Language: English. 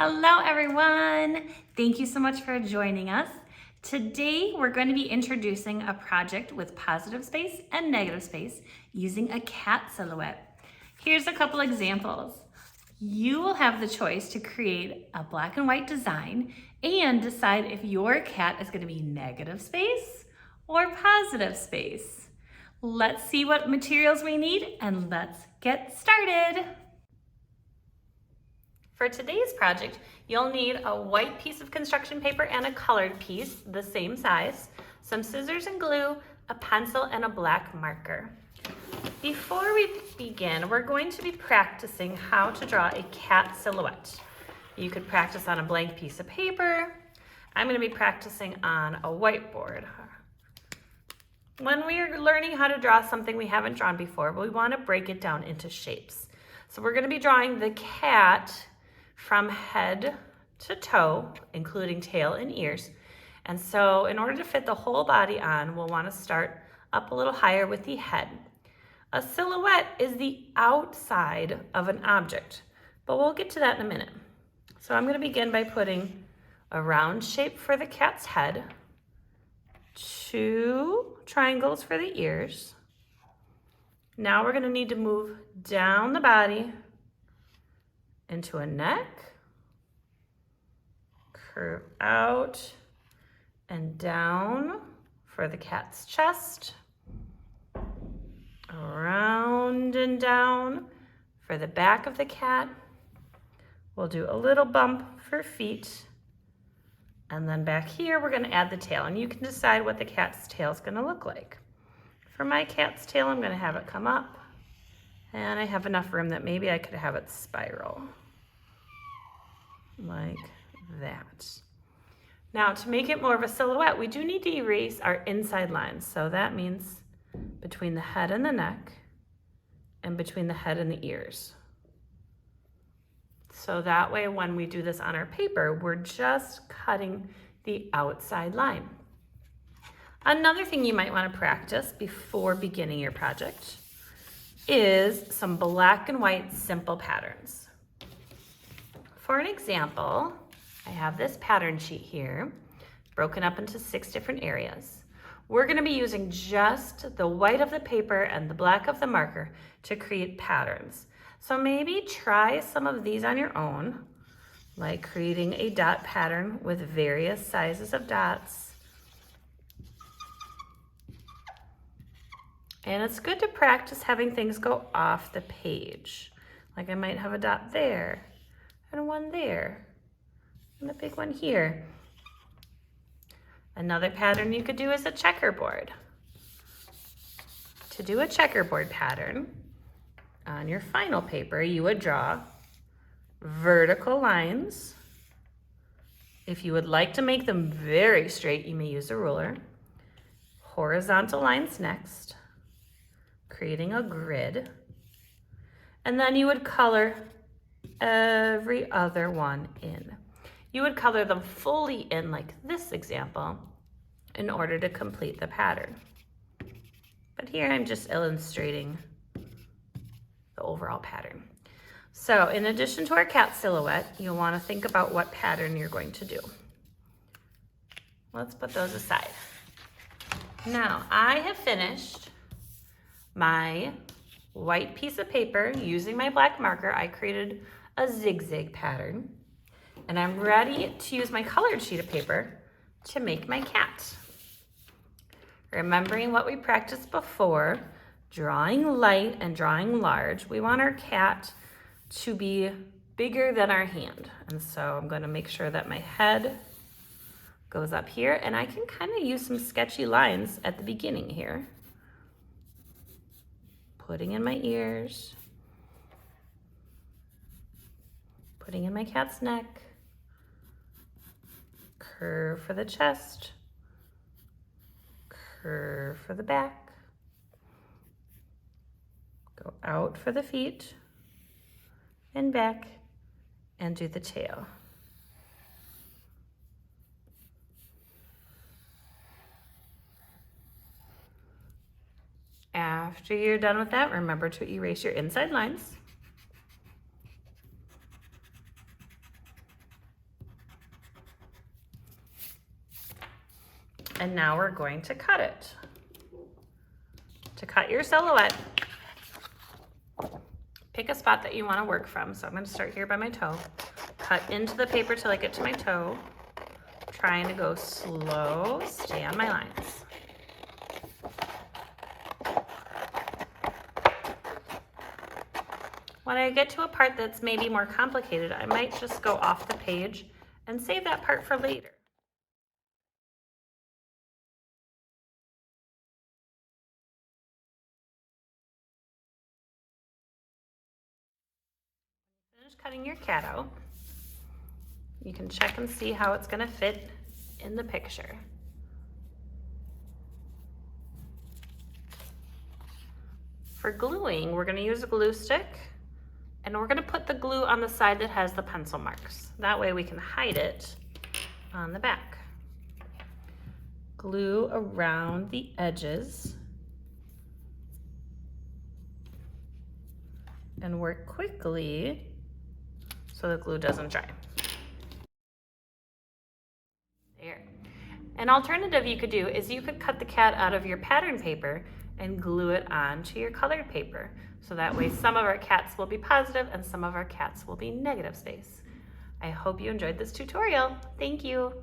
Hello everyone! Thank you so much for joining us. Today we're going to be introducing a project with positive space and negative space using a cat silhouette. Here's a couple examples. You will have the choice to create a black and white design and decide if your cat is going to be negative space or positive space. Let's see what materials we need and let's get started. For today's project, you'll need a white piece of construction paper and a colored piece, the same size, some scissors and glue, a pencil, and a black marker. Before we begin, we're going to be practicing how to draw a cat silhouette. You could practice on a blank piece of paper. I'm going to be practicing on a whiteboard. When we are learning how to draw something we haven't drawn before, we want to break it down into shapes. So we're going to be drawing the cat from head to toe, including tail and ears. And so in order to fit the whole body on, we'll want to start up a little higher with the head. A silhouette is the outside of an object, but we'll get to that in a minute. So I'm going to begin by putting a round shape for the cat's head, 2 triangles for the ears. Now we're going to need to move down the body into a neck, curve out and down for the cat's chest, around and down for the back of the cat. We'll do a little bump for feet, and then back here we're going to add the tail, and you can decide what the cat's tail is going to look like. For my cat's tail, I'm going to have it come up, and I have enough room that maybe I could have it spiral like that. Now, to make it more of a silhouette, we do need to erase our inside lines. So that means between the head and the neck and between the head and the ears. So that way, when we do this on our paper, we're just cutting the outside line. Another thing you might want to practice before beginning your project is some black and white simple patterns. For an example, I have this pattern sheet here, broken up into 6 different areas. We're going to be using just the white of the paper and the black of the marker to create patterns. So maybe try some of these on your own, like creating a dot pattern with various sizes of dots. And it's good to practice having things go off the page. Like I might have a dot there, and one there, and a big one here. Another pattern you could do is a checkerboard. To do a checkerboard pattern, on your final paper, you would draw vertical lines. If you would like to make them very straight, you may use a ruler. Horizontal lines next, creating a grid. And then you would color every other one in. You would color them fully in like this example in order to complete the pattern. But here I'm just illustrating the overall pattern. So in addition to our cat silhouette, you'll want to think about what pattern you're going to do. Let's put those aside. Now I have finished my white piece of paper. Using my black marker, I created a zigzag pattern, and I'm ready to use my colored sheet of paper to make my cat. Remembering what we practiced before, drawing light and drawing large, we want our cat to be bigger than our hand. And so I'm going to make sure that my head goes up here, and I can kind of use some sketchy lines at the beginning here. Putting in my ears, putting in my cat's neck, curve for the chest, curve for the back, go out for the feet, and back, and do the tail. After you're done with that, remember to erase your inside lines. And now we're going to cut it. To cut your silhouette, pick a spot that you want to work from. So I'm going to start here by my toe. Cut into the paper till I get to my toe. Trying to go slow, stay on my lines. When I get to a part that's maybe more complicated, I might just go off the page and save that part for later. Finish cutting your cat out. You can check and see how it's going to fit in the picture. For gluing, we're going to use a glue stick, and we're going to put the glue on the side that has the pencil marks. That way we can hide it on the back. Glue around the edges and work quickly so the glue doesn't dry. There. An alternative you could do is you could cut the cat out of your pattern paper and glue it onto your colored paper. So that way some of our cats will be positive and some of our cats will be negative space. I hope you enjoyed this tutorial. Thank you.